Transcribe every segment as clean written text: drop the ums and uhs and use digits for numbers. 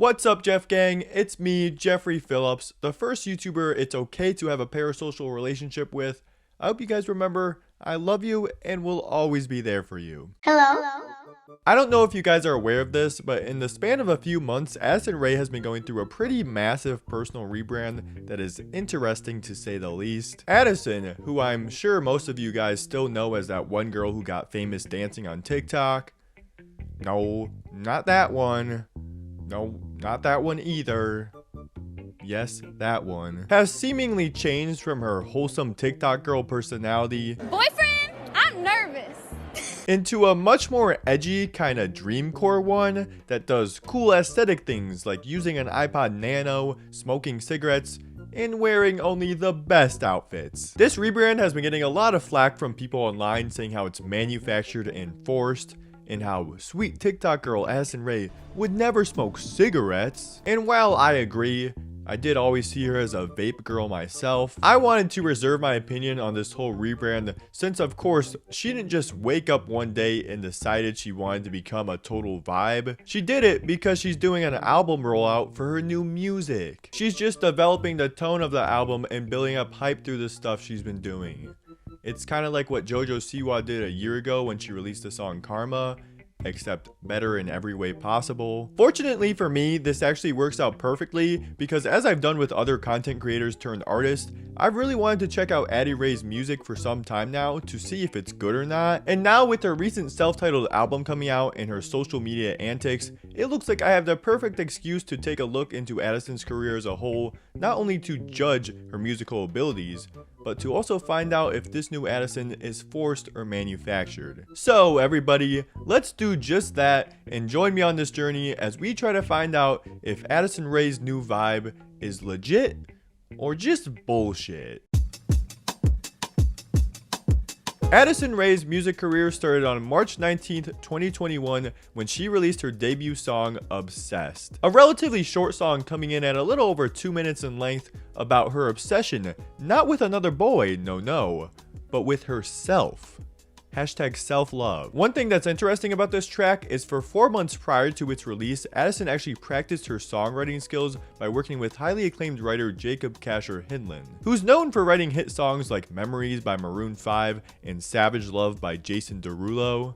What's up, Jeff Gang? It's me, Jeffery Phillips, the first YouTuber it's okay to have a parasocial relationship with. I hope you guys remember, I love you and will always be there for you. Hello? I don't know if you guys are aware of this, but in the span of a few months, Addison Rae has been going through a pretty massive personal rebrand that is interesting to say the least. Addison, who I'm sure most of you guys still know as that one girl who got famous dancing on TikTok. No, not that one. No, not that one either. Yes, that one. Has seemingly changed from her wholesome TikTok girl personality. Boyfriend, I'm nervous. Into a much more edgy kind of dreamcore one that does cool aesthetic things like using an iPod Nano, smoking cigarettes, and wearing only the best outfits. This rebrand has been getting a lot of flack from people online saying how it's manufactured and forced, and how sweet TikTok girl Addison Rae would never smoke cigarettes. And while I agree, I did always see her as a vape girl myself, I wanted to reserve my opinion on this whole rebrand since of course she didn't just wake up one day and decided she wanted to become a total vibe. She did it because she's doing an album rollout for her new music. She's just developing the tone of the album and building up hype through the stuff she's been doing. It's kind of like what JoJo Siwa did a year ago when she released the song Karma, except better in every way possible. Fortunately for me, this actually works out perfectly because as I've done with other content creators turned artists, I've really wanted to check out Addie Rae's music for some time now to see if it's good or not. And now with her recent self-titled album coming out and her social media antics, it looks like I have the perfect excuse to take a look into Addison's career as a whole, not only to judge her musical abilities, but to also find out if this new Addison is forced or manufactured. So everybody, let's do just that and join me on this journey as we try to find out if Addison Rae's new vibe is legit or just bullshit. Addison Rae's music career started on March 19th, 2021 when she released her debut song, Obsessed. A relatively short song coming in at a little over 2 minutes in length about her obsession, not with another boy, no, but with herself. Hashtag self-love. One thing that's interesting about this track is for 4 months prior to its release, Addison actually practiced her songwriting skills by working with highly acclaimed writer Jacob Kasher Hinlin, who's known for writing hit songs like Memories by Maroon 5 and Savage Love by Jason Derulo.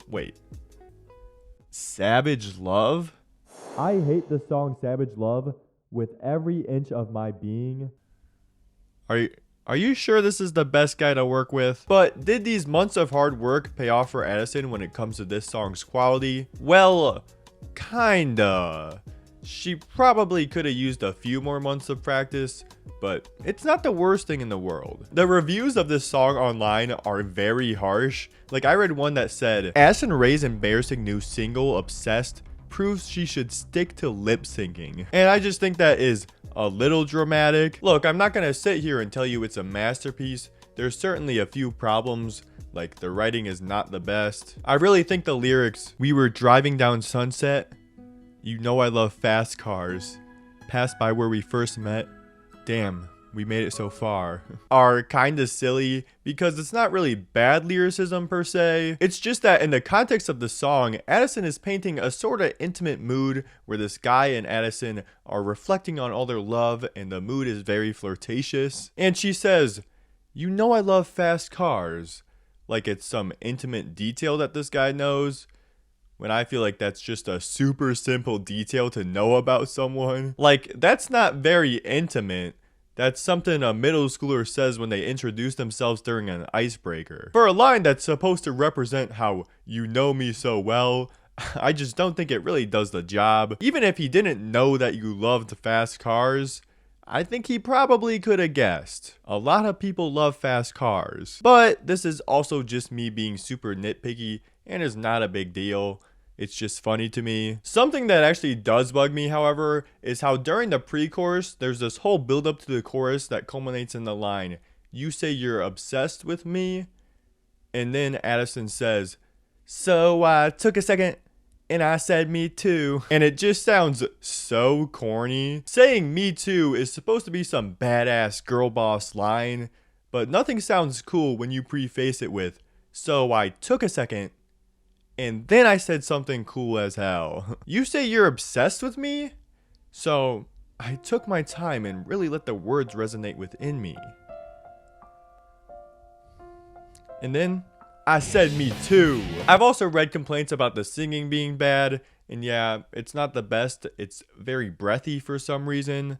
Wait. Savage Love? I hate the song Savage Love with every inch of my being. Are you sure this is the best guy to work with? But did these months of hard work pay off for Addison when it comes to this song's quality? Well, kinda. She probably could have used a few more months of practice, but it's not the worst thing in the world. The reviews of this song online are very harsh. Like I read one that said, Addison Rae's embarrassing new single, Obsessed, proves she should stick to lip syncing. And I just think that is a little dramatic. Look, I'm not gonna sit here and tell you it's a masterpiece. There's certainly a few problems, like the writing is not the best. I really think the lyrics, we were driving down Sunset, you know I love fast cars, passed by where we first met, damn, we made it so far, are kinda silly because it's not really bad lyricism per se. It's just that in the context of the song, Addison is painting a sort of intimate mood where this guy and Addison are reflecting on all their love and the mood is very flirtatious. And she says, you know I love fast cars, like it's some intimate detail that this guy knows, when I feel like that's just a super simple detail to know about someone. Like, that's not very intimate. That's something a middle schooler says when they introduce themselves during an icebreaker. For a line that's supposed to represent how you know me so well, I just don't think it really does the job. Even if he didn't know that you loved fast cars, I think he probably could have guessed. A lot of people love fast cars. But this is also just me being super nitpicky and is not a big deal. It's just funny to me. Something that actually does bug me, however, is how during the pre-chorus, there's this whole build-up to the chorus that culminates in the line, you say you're obsessed with me, and then Addison says, so I took a second, and I said me too. And it just sounds so corny. Saying me too is supposed to be some badass girl boss line, but nothing sounds cool when you preface it with, so I took a second, And then I said something cool as hell. You say you're obsessed with me? So I took my time and really let the words resonate within me. And then I said me too. I've also read complaints about the singing being bad. And yeah, it's not the best. It's very breathy for some reason.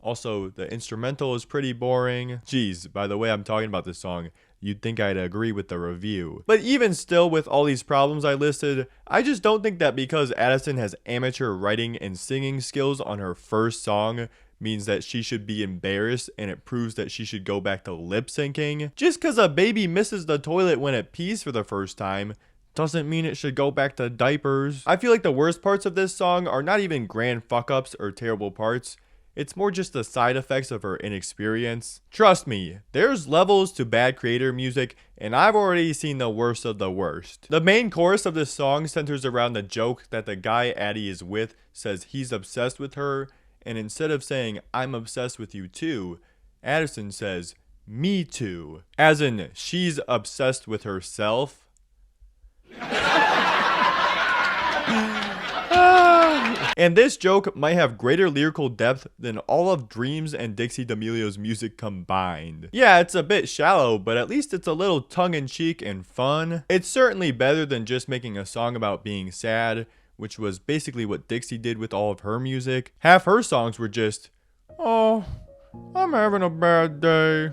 Also, the instrumental is pretty boring. Jeez, by the way I'm talking about this song, you'd think I'd agree with the review. But even still, with all these problems I listed, I just don't think that because Addison has amateur writing and singing skills on her first song means that she should be embarrassed, and it proves that she should go back to lip syncing. Just because a baby misses the toilet when it pees for the first time doesn't mean it should go back to diapers. I feel like the worst parts of this song are not even grand fuck ups or terrible parts. It's more just the side effects of her inexperience. Trust me, there's levels to bad creator music, and I've already seen the worst of the worst. The main chorus of this song centers around the joke that the guy Addie is with says he's obsessed with her, and instead of saying, I'm obsessed with you too, Addison says, me too. As in, she's obsessed with herself. And this joke might have greater lyrical depth than all of Dreams and Dixie D'Amelio's music combined. Yeah, it's a bit shallow, but at least it's a little tongue-in-cheek and fun. It's certainly better than just making a song about being sad, which was basically what Dixie did with all of her music. Half her songs were just, oh, I'm having a bad day.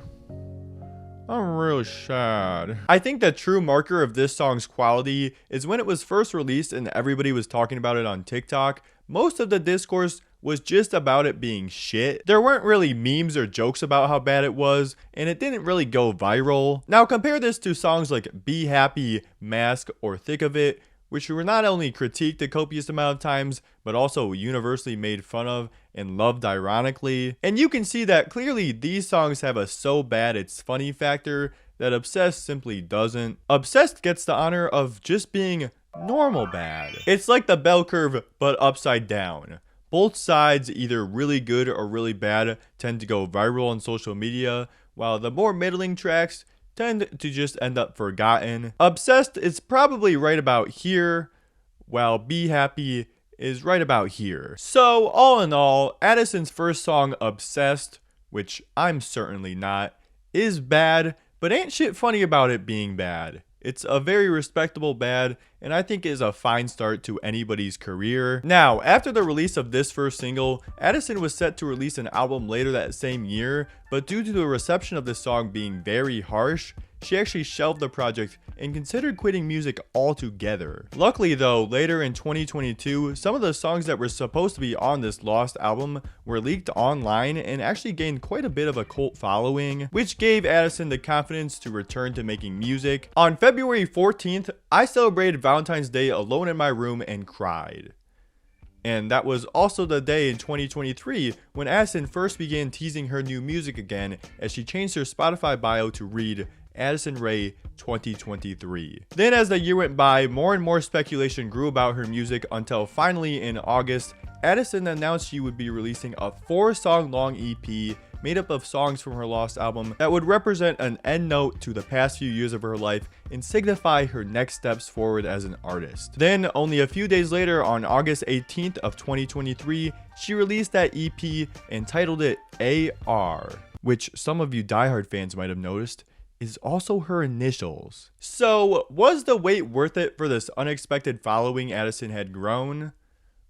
I'm real sad. I think the true marker of this song's quality is when it was first released and everybody was talking about it on TikTok. Most of the discourse was just about it being shit. There weren't really memes or jokes about how bad it was, and it didn't really go viral. Now compare this to songs like Be Happy, Mask, or Thick of It, which were not only critiqued a copious amount of times, but also universally made fun of and loved ironically. And you can see that clearly these songs have a so bad it's funny factor that Obsessed simply doesn't. Obsessed gets the honor of just being normal bad. It's like the bell curve, but upside down. Both sides, either really good or really bad, tend to go viral on social media, while the more middling tracks tend to just end up forgotten. Obsessed is probably right about here, while Be Happy is right about here. So all in all, Addison's first song, Obsessed, which I'm certainly not, is bad, but ain't shit funny about it being bad. It's a very respectable bad, and I think is a fine start to anybody's career. Now, after the release of this first single, Addison was set to release an album later that same year, but due to the reception of this song being very harsh, she actually shelved the project and considered quitting music altogether. Luckily though, later in 2022, some of the songs that were supposed to be on this lost album were leaked online and actually gained quite a bit of a cult following, which gave Addison the confidence to return to making music. On February 14th, I celebrated Valentine's Day alone in my room and cried. And that was also the day in 2023 when Addison first began teasing her new music again, as she changed her Spotify bio to read Addison Rae 2023. Then as the year went by, more and more speculation grew about her music until finally in August, Addison announced she would be releasing a 4-song long EP made up of songs from her lost album that would represent an end note to the past few years of her life and signify her next steps forward as an artist. Then, only a few days later, on August 18th of 2023, she released that EP and titled it AR, which some of you diehard fans might have noticed is also her initials. So, was the wait worth it for this unexpected following Addison had grown?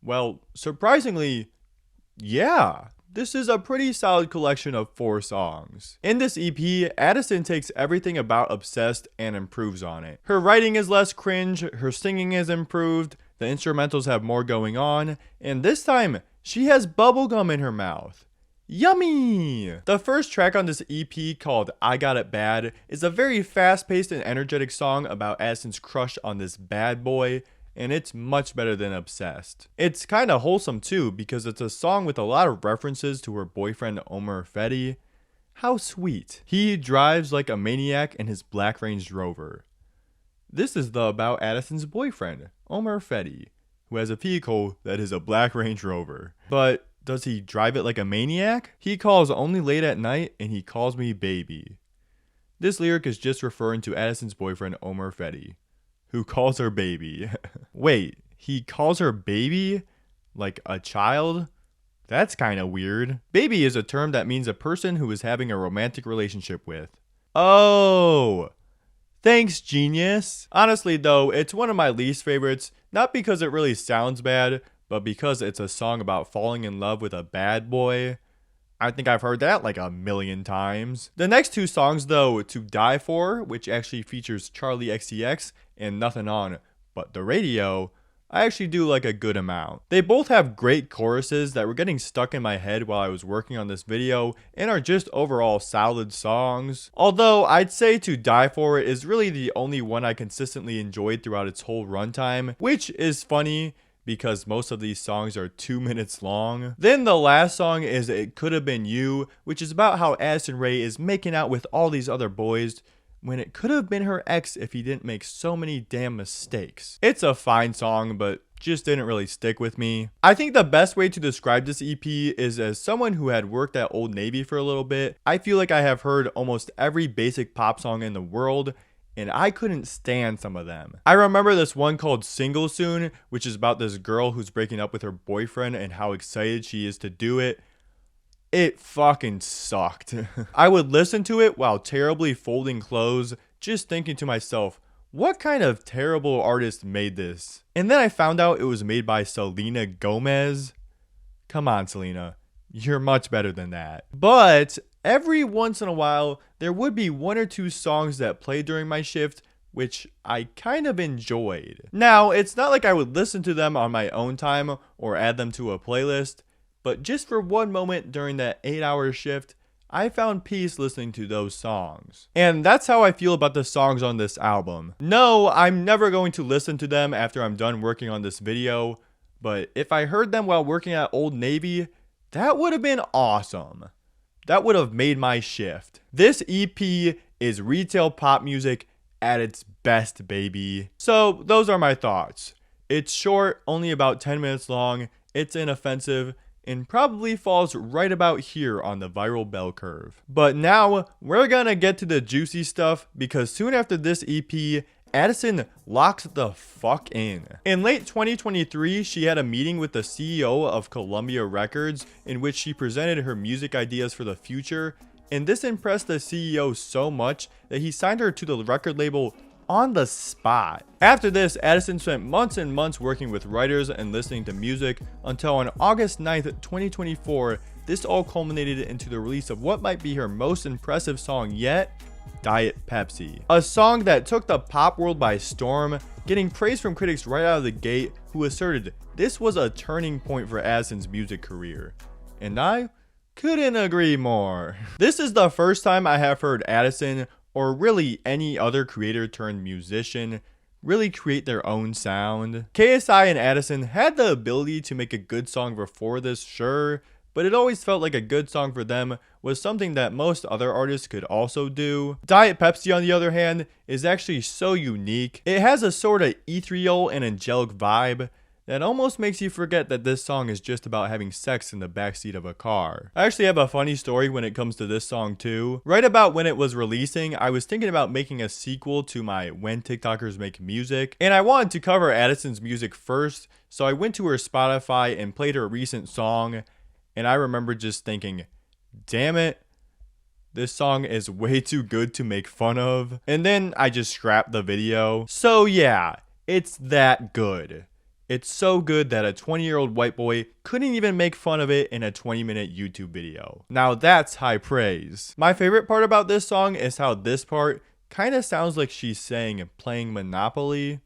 Well, surprisingly, yeah. This is a pretty solid collection of 4 songs. In this EP, Addison takes everything about Obsessed and improves on it. Her writing is less cringe, her singing is improved, the instrumentals have more going on, and this time, she has bubblegum in her mouth. Yummy! The first track on this EP, called I Got It Bad, is a very fast-paced and energetic song about Addison's crush on this bad boy, and it's much better than Obsessed. It's kinda wholesome too, because it's a song with a lot of references to her boyfriend Omer Fetty. How sweet. He drives like a maniac in his black Range Rover. This is about Addison's boyfriend, Omer Fetty, who has a vehicle that is a black Range Rover. But does he drive it like a maniac? He calls only late at night and he calls me baby. This lyric is just referring to Addison's boyfriend Omer Fetty, who calls her baby. Wait, he calls her baby? Like a child? That's kind of weird. Baby is a term that means a person who is having a romantic relationship with. Oh! Thanks, genius. Honestly, though, it's one of my least favorites, not because it really sounds bad, but because it's a song about falling in love with a bad boy. I think I've heard that like a million times. The next two songs, though, To Die For, which actually features Charlie XCX, and Nothing On But the Radio, I actually do like a good amount. They both have great choruses that were getting stuck in my head while I was working on this video and are just overall solid songs. Although I'd say To Die For is really the only one I consistently enjoyed throughout its whole runtime, which is funny because most of these songs are 2 minutes long. Then the last song is It Could Have Been You, which is about how Addison Rae is making out with all these other boys when it could have been her ex if he didn't make so many damn mistakes. It's a fine song, but just didn't really stick with me. I think the best way to describe this EP is as someone who had worked at Old Navy for a little bit. I feel like I have heard almost every basic pop song in the world, and I couldn't stand some of them. I remember this one called Single Soon, which is about this girl who's breaking up with her boyfriend and how excited she is to do it. It fucking sucked. I would listen to it while terribly folding clothes, just thinking to myself, what kind of terrible artist made this? And then I found out it was made by Selena Gomez. Come on, Selena. You're much better than that. But every once in a while, there would be one or two songs that played during my shift, which I kind of enjoyed. Now, it's not like I would listen to them on my own time or add them to a playlist, but just for one moment during that 8-hour shift, I found peace listening to those songs. And that's how I feel about the songs on this album. No, I'm never going to listen to them after I'm done working on this video, but if I heard them while working at Old Navy, that would have been awesome. That would have made my shift. This EP is retail pop music at its best, baby. So those are my thoughts. It's short, only about 10 minutes long, it's inoffensive, and probably falls right about here on the viral bell curve. But now, we're gonna get to the juicy stuff, because soon after this EP, Addison locked the fuck in. In late 2023, she had a meeting with the CEO of Columbia Records, in which she presented her music ideas for the future, and this impressed the CEO so much that he signed her to the record label on the spot. After this, Addison spent months and months working with writers and listening to music until on August 9th, 2024, this all culminated into the release of what might be her most impressive song yet, Diet Pepsi. A song that took the pop world by storm, getting praise from critics right out of the gate who asserted this was a turning point for Addison's music career. And I couldn't agree more. This is the first time I have heard Addison, or really any other creator turned musician, really create their own sound. KSI and Addison had the ability to make a good song before this, sure, but it always felt like a good song for them was something that most other artists could also do. Diet Pepsi, on the other hand, is actually so unique. It has a sort of ethereal and angelic vibe that almost makes you forget that this song is just about having sex in the backseat of a car. I actually have a funny story when it comes to this song too. Right about when it was releasing, I was thinking about making a sequel to my When TikTokers Make Music, and I wanted to cover Addison's music first, so I went to her Spotify and played her recent song, and I remember just thinking, damn it, this song is way too good to make fun of. And then I just scrapped the video. So yeah, it's that good. It's so good that a 20-year-old white boy couldn't even make fun of it in a 20-minute YouTube video. Now that's high praise. My favorite part about this song is how this part kind of sounds like she's saying playing Monopoly.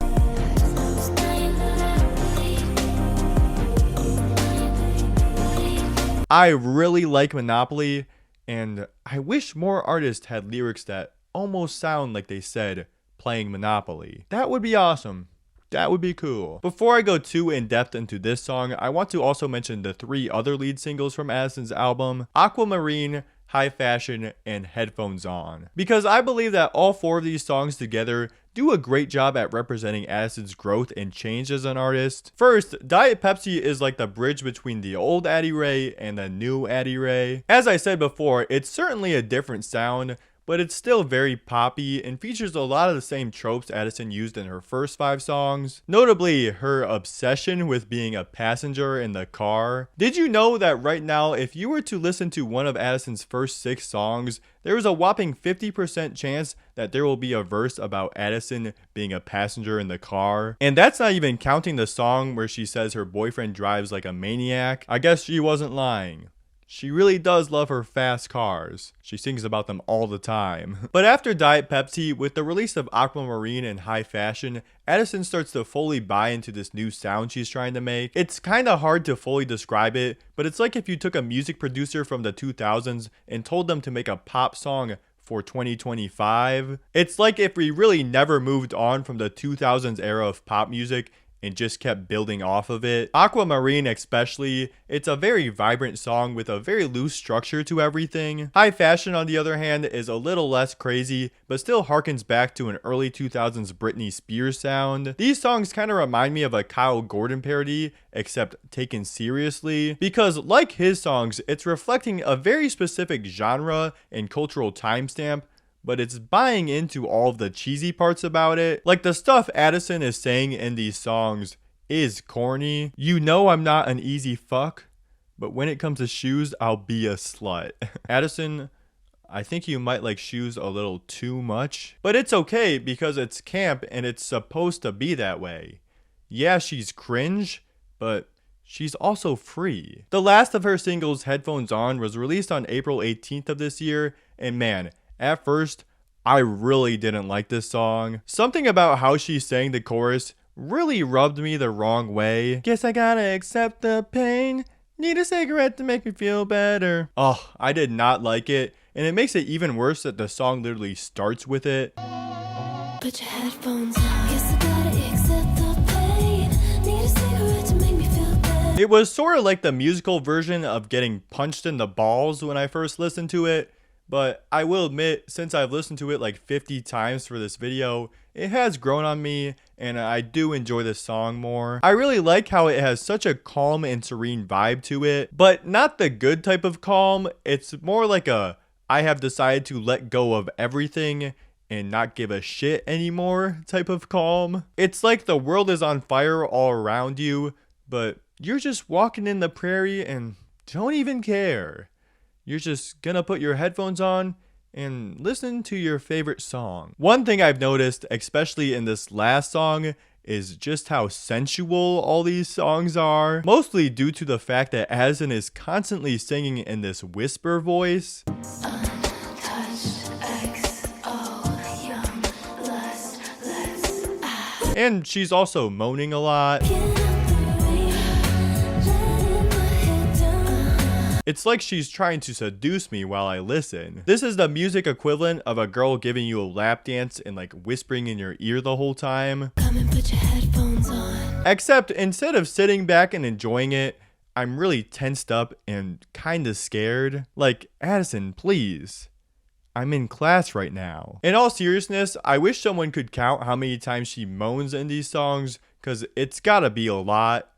I really like Monopoly, and I wish more artists had lyrics that almost sound like they said playing Monopoly. That would be awesome. That would be cool. Before I go too in depth into this song, I want to also mention the 3 other lead singles from Addison's album, Aquamarine, High Fashion, and Headphones On. Because I believe that all 4 of these songs together do a great job at representing Addison's growth and change as an artist. First, Diet Pepsi is like the bridge between the old Addie Rae and the new Addie Rae. As I said before, it's certainly a different sound, but it's still very poppy and features a lot of the same tropes Addison used in her first 5 songs, notably her obsession with being a passenger in the car. Did you know that right now, if you were to listen to one of Addison's first 6 songs, there is a whopping 50% chance that there will be a verse about Addison being a passenger in the car? And that's not even counting the song where she says her boyfriend drives like a maniac. I guess she wasn't lying. She really does love her fast cars. She sings about them all the time. But after Diet Pepsi, with the release of Aquamarine and High Fashion, Addison starts to fully buy into this new sound she's trying to make. It's kinda hard to fully describe it, but it's like if you took a music producer from the 2000s and told them to make a pop song for 2025. It's like if we really never moved on from the 2000s era of pop music and just kept building off of it. Aquamarine especially, it's a very vibrant song with a very loose structure to everything. High Fashion, on the other hand, is a little less crazy, but still harkens back to an early 2000s Britney Spears sound. These songs kind of remind me of a Kyle Gordon parody, except taken seriously, because like his songs, it's reflecting a very specific genre and cultural timestamp, but it's buying into all of the cheesy parts about it. Like the stuff Addison is saying in these songs is corny. You know I'm not an easy fuck, but when it comes to shoes, I'll be a slut. Addison, I think you might like shoes a little too much, but it's okay because it's camp and it's supposed to be that way. Yeah, she's cringe, but she's also free. The last of her singles, Headphones On, was released on April 18th of this year, and man, at first, I really didn't like this song. Something about how she sang the chorus really rubbed me the wrong way. Guess I gotta accept the pain. Need a cigarette to make me feel better. Oh, I did not like it. And it makes it even worse that the song literally starts with it. Put your headphones on. Guess I gotta accept the pain. Need a cigarette to make me feel better. It was sort of like the musical version of getting punched in the balls when I first listened to it. But I will admit, since I've listened to it like 50 times for this video, it has grown on me and I do enjoy this song more. I really like how it has such a calm and serene vibe to it, but not the good type of calm. It's more like a, I have decided to let go of everything and not give a shit anymore type of calm. It's like the world is on fire all around you, but you're just walking in the prairie and don't even care. You're just gonna put your headphones on and listen to your favorite song. One thing I've noticed, especially in this last song, is just how sensual all these songs are. Mostly due to the fact that Addison is constantly singing in this whisper voice. And she's also moaning a lot. It's like she's trying to seduce me while I listen. This is the music equivalent of a girl giving you a lap dance and like whispering in your ear the whole time. Come and put your headphones on. Except instead of sitting back and enjoying it, I'm really tensed up and kinda scared. Like, Addison, please. I'm in class right now. In all seriousness, I wish someone could count how many times she moans in these songs, cause it's gotta be a lot.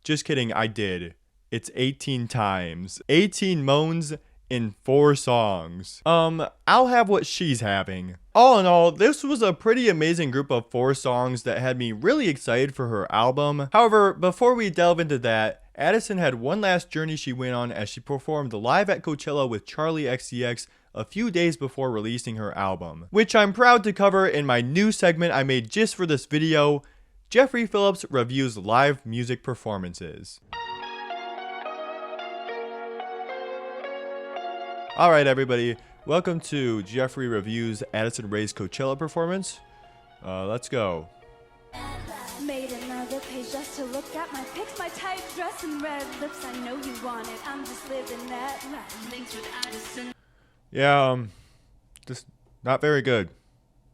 Just kidding, I did. It's 18 times. 18 moans in 4 songs. I'll have what she's having. All in all, this was a pretty amazing group of 4 songs that had me really excited for her album. However, before we delve into that, Addison had one last journey she went on as she performed live at Coachella with Charlie XCX a few days before releasing her album, which I'm proud to cover in my new segment I made just for this video, Jeffery Phillips Reviews Live Music Performances. Alright everybody, welcome to Jeffery Reviews Addison Rae's Coachella performance. Let's go. Made another page just to look at my pics, my tight dress and red lips. I know you want it. I'm just living that life. Links with Addison. Yeah, just not very good.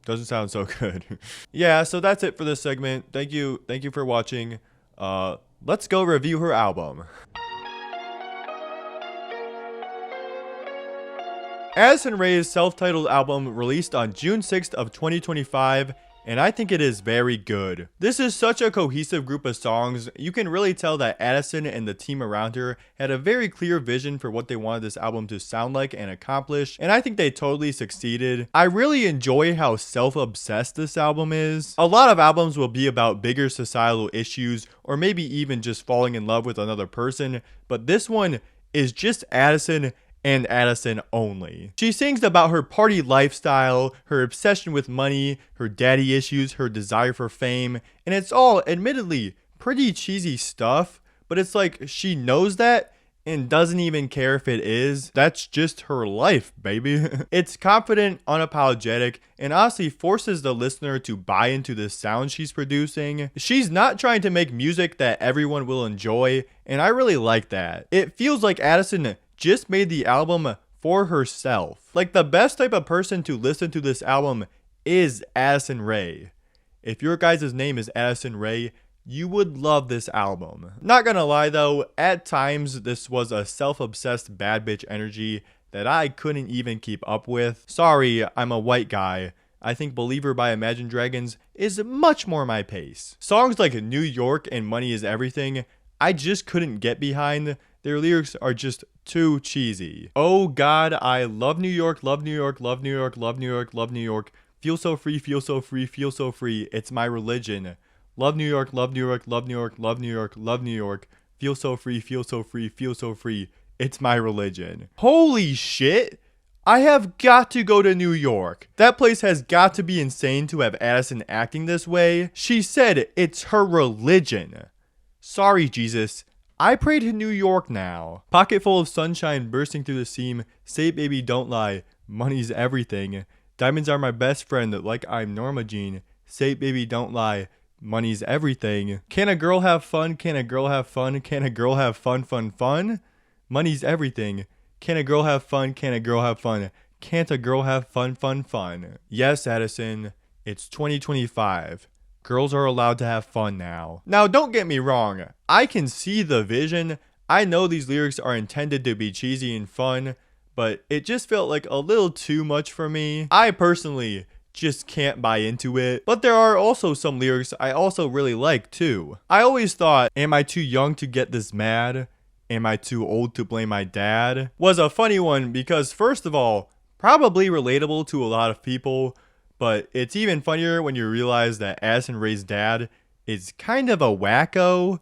Doesn't sound so good. Yeah, so that's it for this segment. Thank you for watching. Let's go review her album. Addison Rae's self-titled album released on June 6th of 2025 and I think it is very good. This is such a cohesive group of songs. You can really tell that Addison and the team around her had a very clear vision for what they wanted this album to sound like and accomplish, and I think they totally succeeded. I really enjoy how self-obsessed this album is. A lot of albums will be about bigger societal issues, or maybe even just falling in love with another person, but this one is just Addison and Addison only. She sings about her party lifestyle, her obsession with money, her daddy issues, her desire for fame, and it's all admittedly pretty cheesy stuff, but it's like she knows that and doesn't even care if it is. That's just her life, baby. It's confident, unapologetic, and honestly forces the listener to buy into the sound she's producing. She's not trying to make music that everyone will enjoy, and I really like that. It feels like Addison just made the album for herself. Like, the best type of person to listen to this album is Addison Rae. If your guys' name is Addison Rae, you would love this album. Not gonna lie though, at times this was a self-obsessed bad bitch energy that I couldn't even keep up with. Sorry, I'm a white guy. I think Believer by Imagine Dragons is much more my pace. Songs like New York and Money Is Everything, I just couldn't get behind. Their lyrics are just too cheesy. Oh God, I love New York, love New York, love New York, love New York, love New York. Feel so free, feel so free, feel so free. It's my religion. Love New York, love New York, love New York, love New York, love New York. Feel so free, feel so free, feel so free. It's my religion. Holy shit! I have got to go to New York. That place has got to be insane to have Addison acting this way. She said it's her religion. Sorry, Jesus. I pray to New York now. Pocket full of sunshine bursting through the seam. Say baby, don't lie. Money's everything. Diamonds are my best friend like I'm Norma Jean. Say baby, don't lie. Money's everything. Can a girl have fun? Can a girl have fun? Can a girl have fun, fun, fun? Money's everything. Can a girl have fun? Can a girl have fun? Can't a girl have fun, fun, fun? Yes, Addison. It's 2025. Girls are allowed to have fun now. Now, don't get me wrong. I can see the vision. I know these lyrics are intended to be cheesy and fun, but it just felt like a little too much for me. I personally just can't buy into it. But there are also some lyrics I also really like too. I always thought, am I too young to get this mad? Am I too old to blame my dad? Was a funny one because, first of all, probably relatable to a lot of people, but it's even funnier when you realize that Addison Rae's dad is kind of a wacko.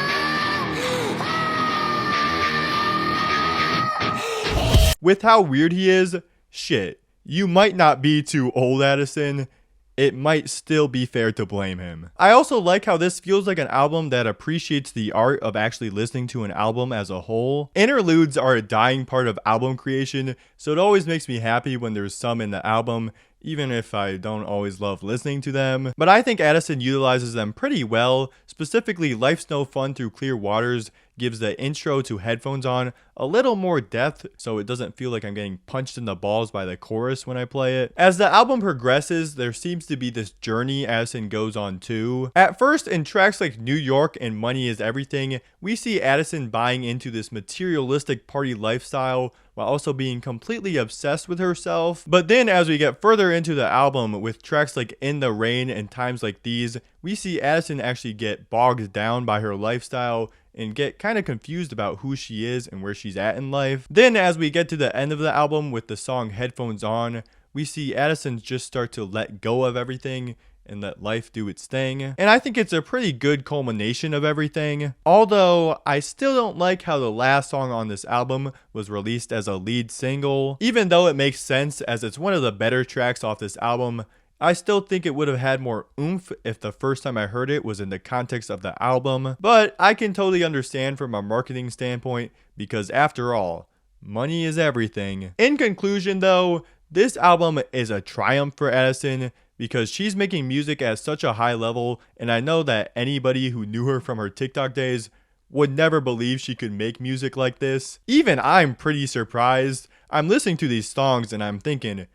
With how weird he is, shit, you might not be too old, Addison. It might still be fair to blame him. I also like how this feels like an album that appreciates the art of actually listening to an album as a whole. Interludes are a dying part of album creation, so it always makes me happy when there's some in the album, even if I don't always love listening to them. But I think Addison utilizes them pretty well. Specifically, Life's No Fun Through Clear Waters gives the intro to Headphones On a little more depth, so it doesn't feel like I'm getting punched in the balls by the chorus when I play it. As the album progresses, there seems to be this journey Addison goes on too. At first, in tracks like New York and Money Is Everything, we see Addison buying into this materialistic party lifestyle while also being completely obsessed with herself. But then as we get further into the album with tracks like In the Rain and Times Like These, we see Addison actually get bogged down by her lifestyle and get kind of confused about who she is and where she's at in life. Then as we get to the end of the album with the song Headphones On, we see Addison just start to let go of everything and let life do its thing. And I think it's a pretty good culmination of everything. Although, I still don't like how the last song on this album was released as a lead single. Even though it makes sense as it's one of the better tracks off this album, I still think it would have had more oomph if the first time I heard it was in the context of the album. But I can totally understand from a marketing standpoint because after all, money is everything. In conclusion though, this album is a triumph for Addison because she's making music at such a high level, and I know that anybody who knew her from her TikTok days would never believe she could make music like this. Even I'm pretty surprised. I'm listening to these songs and I'm thinking,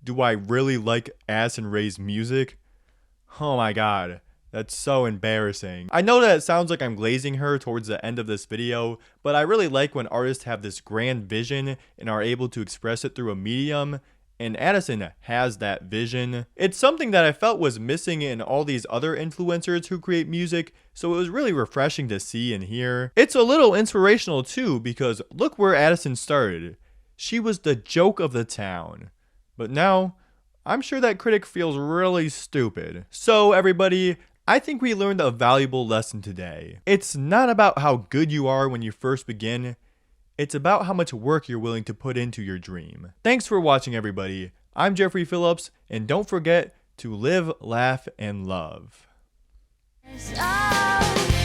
do I really like Addison Rae's music? Oh my god, that's so embarrassing. I know that it sounds like I'm glazing her towards the end of this video, but I really like when artists have this grand vision and are able to express it through a medium. and Addison has that vision. It's something that I felt was missing in all these other influencers who create music, so it was really refreshing to see and hear. It's a little inspirational too, because look where Addison started. She was the joke of the town. But now, I'm sure that critic feels really stupid. So everybody, I think we learned a valuable lesson today. It's not about how good you are when you first begin. It's about how much work you're willing to put into your dream. Thanks for watching, everybody. I'm Jeffery Phillips, and don't forget to live, laugh, and love. Oh.